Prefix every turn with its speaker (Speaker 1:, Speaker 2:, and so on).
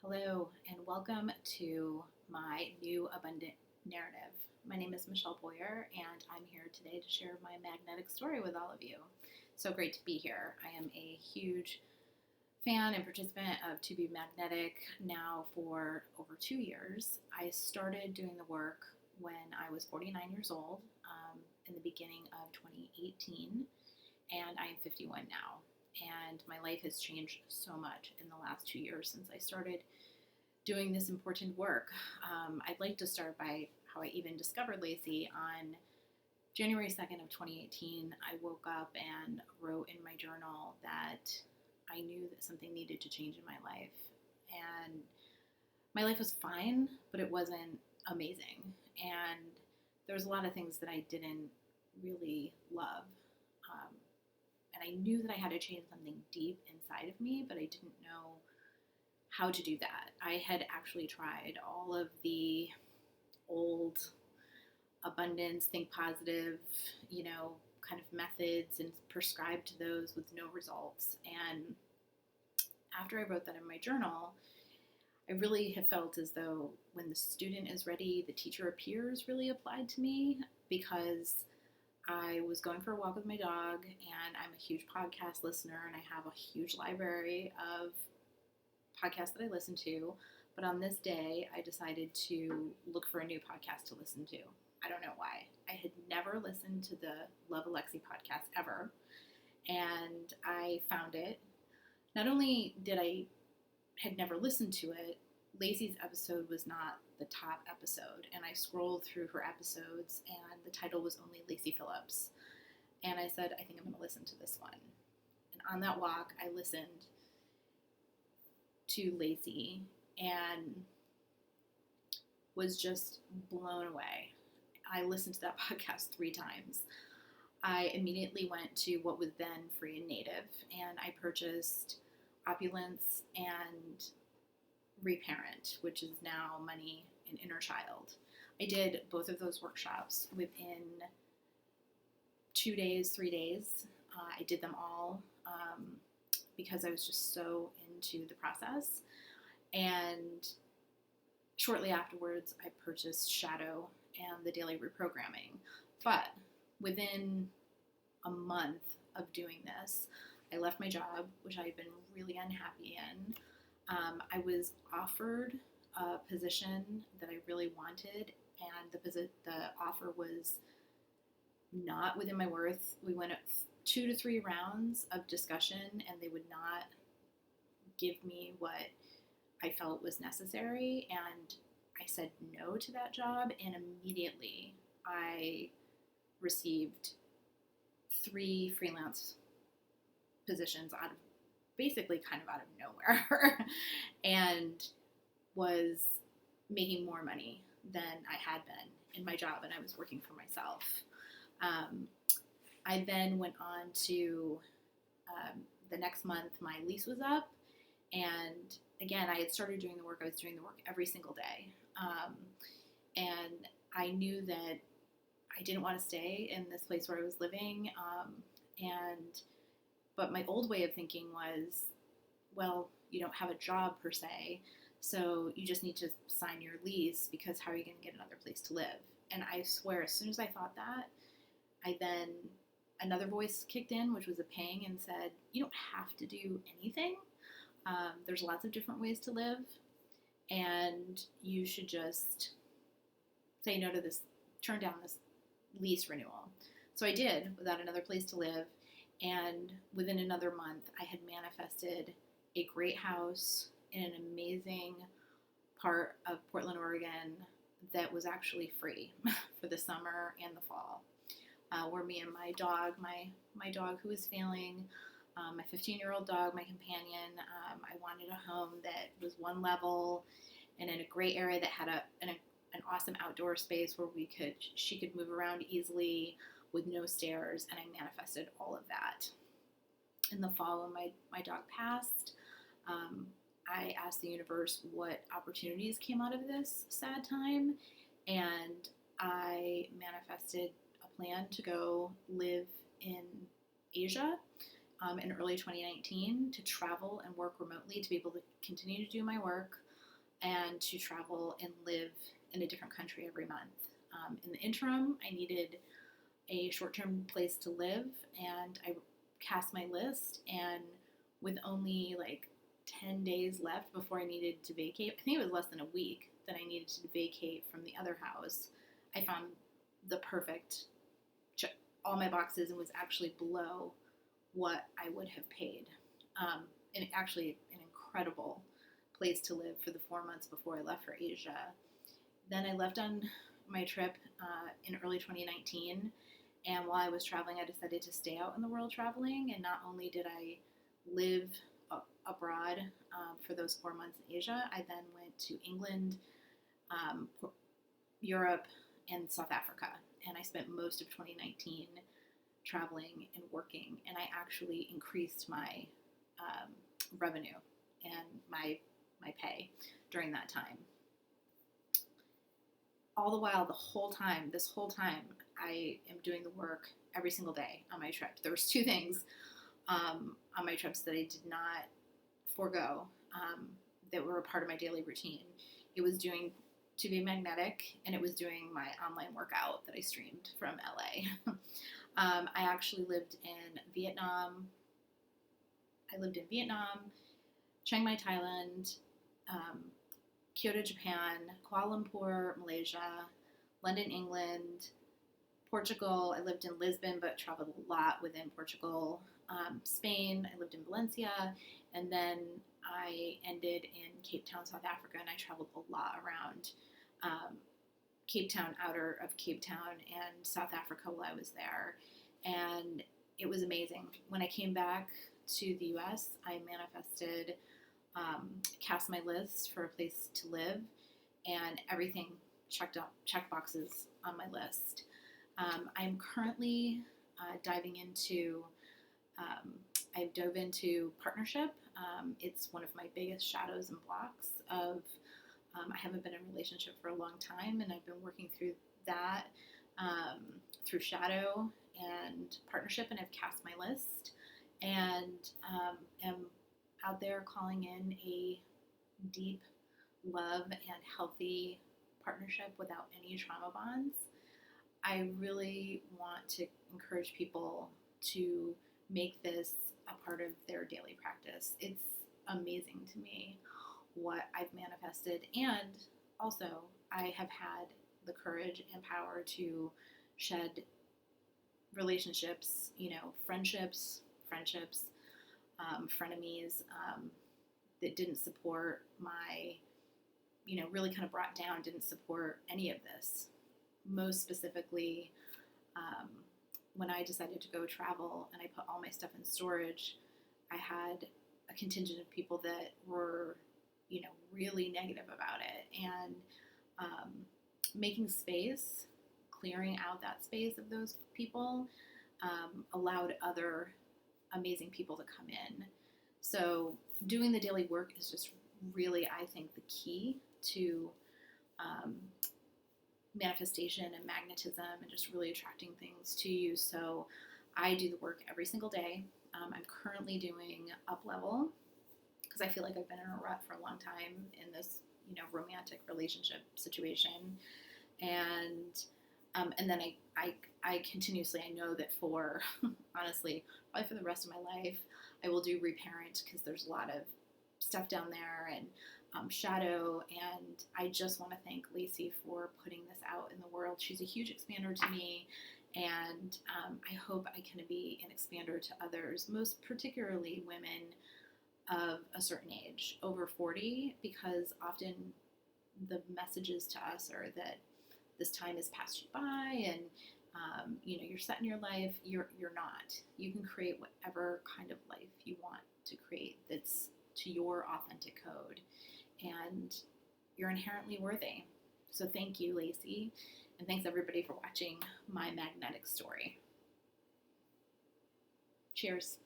Speaker 1: Hello, and welcome to my new abundant narrative. My name is Michele Boyer, and I'm here today to share my magnetic story with all of you. So great to be here. I am a huge fan and participant of To Be Magnetic now for over 2 years. I started doing the work when I was 49 years old in the beginning of 2018, and I am 51 now. And my life has changed so much in the last 2 years since I started doing this important work. I'd like to start by how I even discovered Lacey. On January 2nd of 2018, I woke up and wrote in my journal that I knew that something needed to change in my life. And my life was fine, but it wasn't amazing. And there was a lot of things that I didn't really love. And I knew that I had to change something deep inside of me, but I didn't know how to do that. I had actually tried all of the old abundance, think positive, kind of methods and prescribed to those with no results. And after I wrote that in my journal, I really have felt as though when the student is ready, the teacher appears really applied to me, because I was going for a walk with my dog, and I'm a huge podcast listener, and I have a huge library of podcasts that I listen to. But on this day, I decided to look for a new podcast to listen to. I don't know why. I had never listened to the Love Alexi podcast ever, and I found it. Not only did I had never listened to it, Lacey's episode was not the top episode, and I scrolled through her episodes, and the title was only Lacey Phillips. And I said, I think I'm going to listen to this one. And on that walk, I listened to Lacey and was just blown away. I listened to that podcast 3 times. I immediately went to what was then Free and Native, and I purchased Opulence and Reparent, which is now Money and Inner Child. I did both of those workshops within 2 days, 3 days. I did them all because I was just so into the process. And shortly afterwards, I purchased Shadow and the Daily Reprogramming. But within a month of doing this, I left my job, which I had been really unhappy in. I was offered a position that I really wanted, and the offer was not within my worth. We went 2 to 3 rounds of discussion, and they would not give me what I felt was necessary, and I said no to that job, and immediately I received 3 freelance positions basically kind of out of nowhere and was making more money than I had been in my job, and I was working for myself. I then went on to the next month, my lease was up, and again, I had started doing the work. I was doing the work every single day, and I knew that I didn't want to stay in this place where I was living, but my old way of thinking was, well, you don't have a job per se, so you just need to sign your lease, because how are you going to get another place to live? And I swear, as soon as I thought that, another voice kicked in, which was a ping, and said, you don't have to do anything. There's lots of different ways to live, and you should just say no to this, turn down this lease renewal. So I did, without another place to live. And within another month, I had manifested a great house in an amazing part of Portland, Oregon that was actually free for the summer and the fall, where me and my dog, my dog who was failing, my 15-year-old dog, my companion, I wanted a home that was one level and in a great area that had an awesome outdoor space where she could move around easily, with no stairs, and I manifested all of that. In the fall, when my dog passed, I asked the universe what opportunities came out of this sad time, and I manifested a plan to go live in Asia in early 2019, to travel and work remotely, to be able to continue to do my work, and to travel and live in a different country every month. In the interim, I needed a short-term place to live, and I cast my list, and with only like 10 days left before I needed to vacate, I think it was less than a week that I needed to vacate from the other house, I found the perfect, all my boxes, and was actually below what I would have paid. And actually an incredible place to live for the 4 months before I left for Asia. Then I left on my trip in early 2019, and while I was traveling, I decided to stay out in the world traveling, and not only did I live abroad for those 4 months in Asia, I then went to England, Europe, and South Africa, and I spent most of 2019 traveling and working, and I actually increased my revenue and my pay during that time. All the while, this whole time, I am doing the work every single day on my trip. There was two things on my trips that I did not forego that were a part of my daily routine. It was doing To Be Magnetic, and it was doing my online workout that I streamed from LA. I actually lived in Vietnam. Chiang Mai, Thailand, Kyoto, Japan, Kuala Lumpur, Malaysia, London, England, Portugal. I lived in Lisbon but traveled a lot within Portugal. Spain, I lived in Valencia, and then I ended in Cape Town, South Africa, and I traveled a lot around Cape Town, outer of Cape Town, and South Africa while I was there. And it was amazing. When I came back to the US, I manifested, cast my list for a place to live, and everything check boxes on my list. I'm currently diving into, I've dove into partnership. It's one of my biggest shadows and blocks of, I haven't been in a relationship for a long time, and I've been working through that through shadow and partnership, and I've cast my list, and am out there calling in a deep love and healthy partnership without any trauma bonds. I really want to encourage people to make this a part of their daily practice. It's amazing to me what I've manifested, and also I have had the courage and power to shed relationships, friendships, frenemies that didn't support my, really kind of brought down, didn't support any of this. Most specifically, when I decided to go travel and I put all my stuff in storage, I had a contingent of people that were, really negative about it. And making space, clearing out that space of those people, allowed other amazing people to come in. So doing the daily work is just really, I think, the key to manifestation and magnetism, and just really attracting things to you. So I do the work every single day. I'm currently doing Up Level because I feel like I've been in a rut for a long time in this, romantic relationship situation. And then I continuously, I know that for, honestly, probably for the rest of my life, I will do Reparent, because there's a lot of stuff down there, and shadow, and I just want to thank Lacey for putting this out in the world. She's a huge expander to me, and I hope I can be an expander to others, most particularly women of a certain age, over 40, because often the messages to us are that this time has passed you by, and you're set in your life. You're not. You can create whatever kind of life you want to create that's to your authentic code, and you're inherently worthy. So thank you, Lacey, and thanks everybody for watching my magnetic story. Cheers.